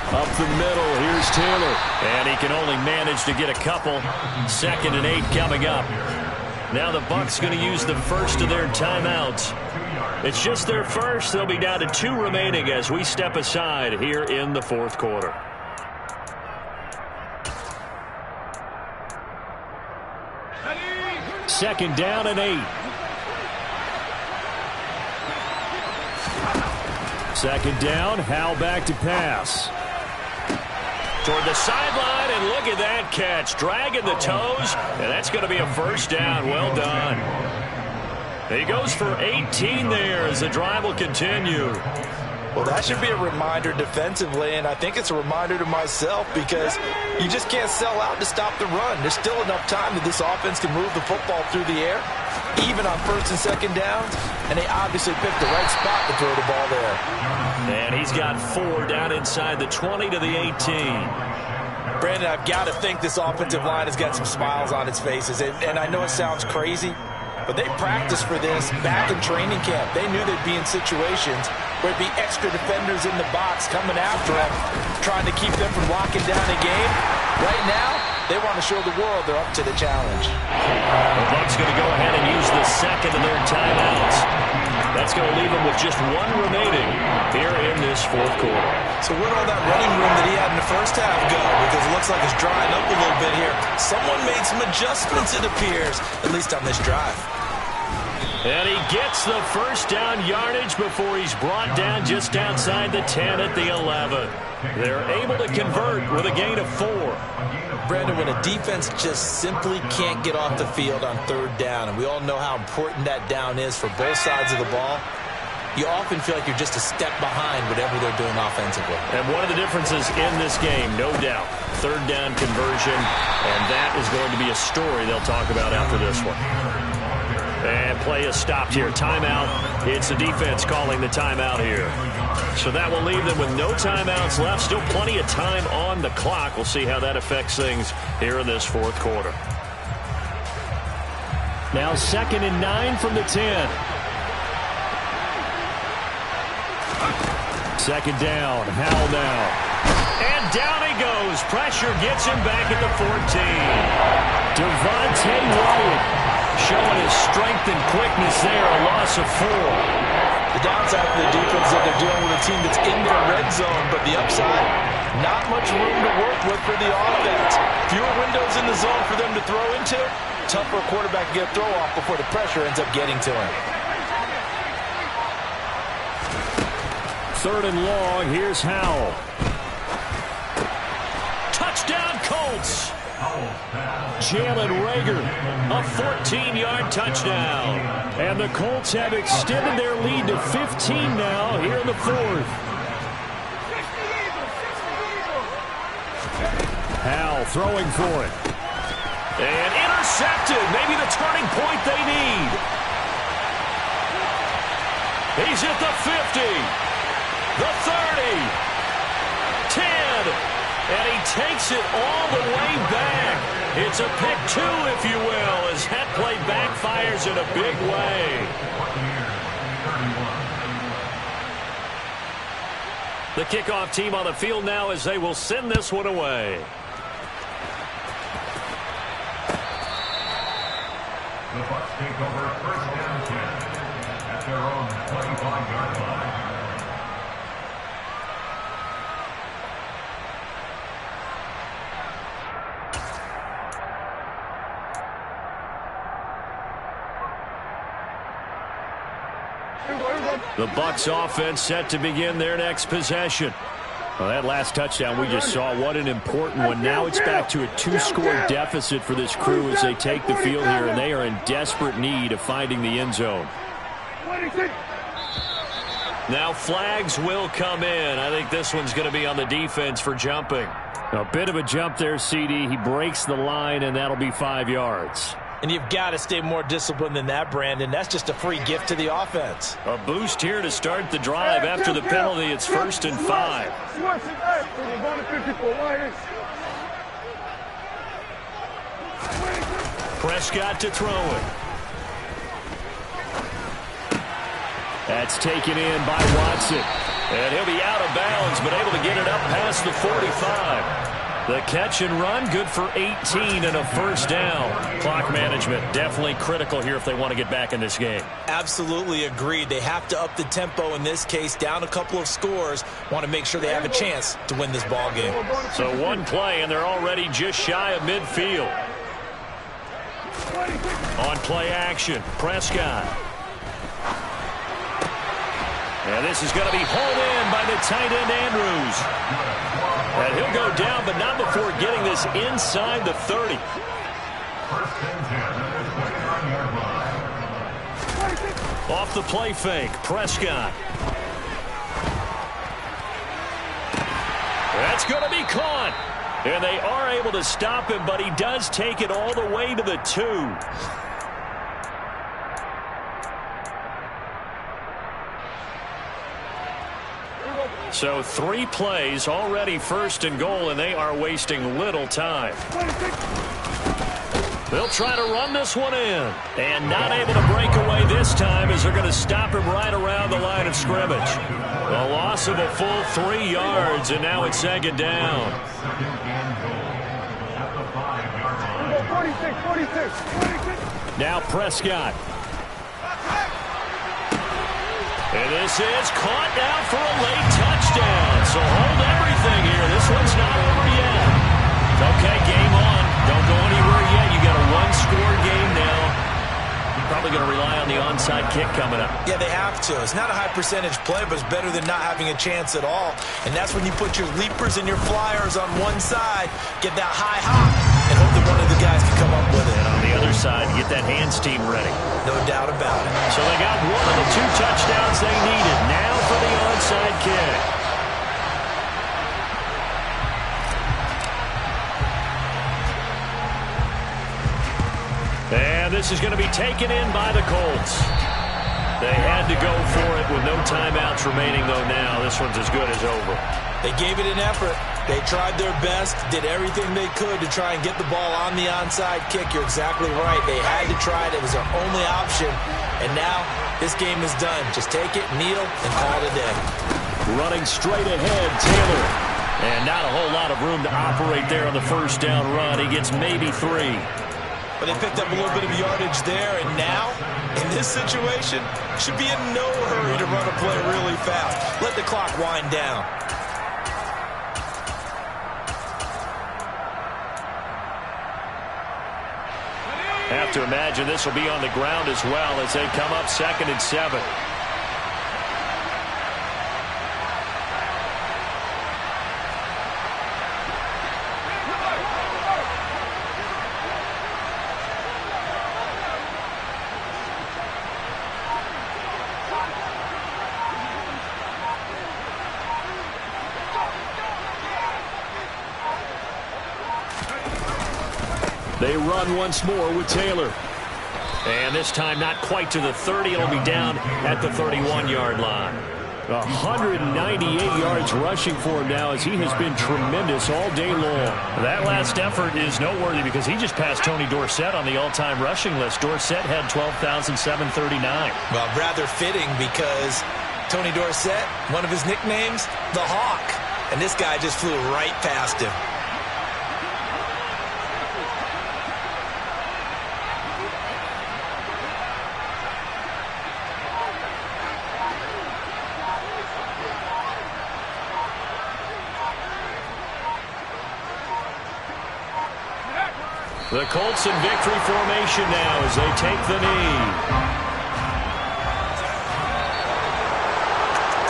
Up the middle, here's Taylor. And he can only manage to get a couple. 2nd and 8 coming up. Now the Bucs going to use the first of their timeouts. It's just their first. They'll be down to 2 remaining as we step aside here in the 4th quarter. Second down and 8. 2nd down, Howell back to pass. Toward the sideline, and look at that catch. Dragging the toes, and that's going to be a 1st down. Well done. He goes for 18 there as the drive will continue. Well, that should be a reminder defensively, and I think it's a reminder to myself, because you just can't sell out to stop the run. There's still enough time that this offense can move the football through the air, even on 1st and 2nd downs, and they obviously picked the right spot to throw the ball there. And he's got 4 down inside the 20 to the 18. Brandon, I've got to think this offensive line has got some smiles on its faces, and I know it sounds crazy, but they practiced for this back in training camp. They knew they'd be in situations where it'd be extra defenders in the box coming after them, trying to keep them from locking down a game. Right now, they want to show the world they're up to the challenge. The Bucs going to go ahead and use the 2nd of their timeouts. That's going to leave them with just 1 remaining here in this 4th quarter. So where'd all that running room that he had in the 1st half go? Because it looks like it's drying up a little bit here. Someone made some adjustments, it appears, at least on this drive. And he gets the first down yardage before he's brought down just outside the 10 at the 11. They're able to convert with a gain of 4. Brandon, when a defense just simply can't get off the field on third down, and we all know how important that down is for both sides of the ball, you often feel like you're just a step behind whatever they're doing offensively. And one of the differences in this game, no doubt, third down conversion, and that is going to be a story they'll talk about after this one. And play is stopped here. Timeout. It's the defense calling the timeout here. So that will leave them with no timeouts left. Still plenty of time on the clock. We'll see how that affects things here in this fourth quarter. Now 2nd and 9 from the 10. 2nd down. Howell now. And down he goes. Pressure gets him back at the 14. Devontae Wyatt showing his strength and quickness there. A loss of 4. The downside for the defense is that they're dealing with a team that's in their red zone, but the upside, not much room to work with for the offense. Fewer windows in the zone for them to throw into. Tough for a quarterback to get a throw off before the pressure ends up getting to him. 3rd and long. Here's Howell. Touchdown, Colts. Jalen Reagor, a 14-yard touchdown. And the Colts have extended their lead to 15 now here in the 4th. Howell throwing for it. And intercepted. Maybe the turning point they need. He's at the 50. The 30. 10. And he takes it all the way back. It's a pick 2, if you will, as that play backfires in a big way. The kickoff team on the field now as they will send this one away. The Bucs take over 1st down 10 at their own 25-yard line. The Bucs offense set to begin their next possession. Well, that last touchdown we just saw, what an important one. Now it's back to a 2-score deficit for this crew as they take the field here, and they are in desperate need of finding the end zone. Now flags will come in. I think this one's going to be on the defense for jumping. A bit of a jump there, CD. He breaks the line, and that'll be 5 yards. And you've got to stay more disciplined than that, Brandon. That's just a free gift to the offense. A boost here to start the drive. After the penalty, it's 1st and 5. Prescott to throw it. That's taken in by Watson. And he'll be out of bounds, but able to get it up past the 45. The catch and run, good for 18 and a 1st down. Clock management definitely critical here if they want to get back in this game. Absolutely agreed. They have to up the tempo in this case, down a couple of scores. Want to make sure they have a chance to win this ball game. So one play, and they're already just shy of midfield. On play action, Prescott. And this is going to be hauled in by the tight end, Andrews. And he'll go down, but not before getting this inside the 30. 1st and 10 at the 25-yard line. Off the play fake, Prescott. That's going to be caught. And they are able to stop him, but he does take it all the way to the 2. So 3 plays, already 1st and goal, and they are wasting little time. They'll try to run this one in. And not able to break away this time as they're going to stop him right around the line of scrimmage. A loss of a full 3 yards, and now it's 2nd down. 46. Now Prescott. And this is caught now for a late touchdown. So hold everything here. This one's not over yet. Okay, game on. Don't go anywhere yet. You got a 1-score game now. You're probably going to rely on the kick coming up. Yeah, they have to. It's not a high percentage play, but it's better than not having a chance at all. And that's when you put your leapers and your flyers on one side, get that high hop, and hope that one of the guys can come up with it. And on the other side, get that hands team ready. No doubt about it. So they got one of the 2 touchdowns they needed. Now for the onside kick. And this is going to be taken in by the Colts. They had to go for it with no timeouts remaining, though now. This one's as good as over. They gave it an effort. They tried their best, did everything they could to try and get the ball on the onside kick. You're exactly right. They had to try it. It was their only option. And now this game is done. Just take it, kneel, and call it a day. Running straight ahead, Taylor. And not a whole lot of room to operate there on the first down run. He gets maybe 3. But they picked up a little bit of yardage there, and now, in this situation, should be in no hurry to run a play really fast. Let the clock wind down. Have to imagine this will be on the ground as well as they come up 2nd and 7. They run once more with Taylor. And this time not quite to the 30. It'll be down at the 31-yard line. 198 yards rushing for him now as he has been tremendous all day long. That last effort is noteworthy because he just passed Tony Dorsett on the all-time rushing list. Dorsett had 12,739. Well, rather fitting because Tony Dorsett, one of his nicknames, the Hawk. And this guy just flew right past him. The Colts in victory formation now as they take the knee.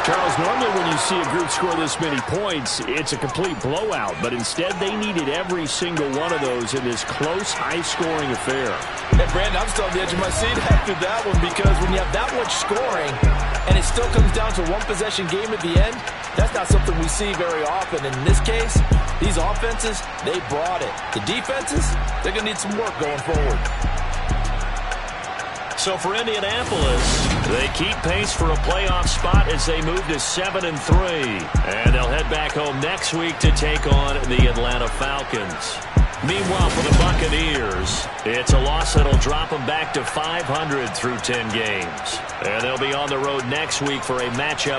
Charles, normally when you see a group score this many points, it's a complete blowout. But instead, they needed every single one of those in this close, high-scoring affair. Hey, Brandon, I'm still on the edge of my seat after that one because when you have that much scoring and it still comes down to one-possession game at the end, that's not something we see very often. And in this case, these offenses, they brought it. The defenses, they're going to need some work going forward. So for Indianapolis, they keep pace for a playoff spot as they move to 7-3. And they'll head back home next week to take on the Atlanta Falcons. Meanwhile, for the Buccaneers, it's a loss that'll drop them back to 500 through 10 games. And they'll be on the road next week for a matchup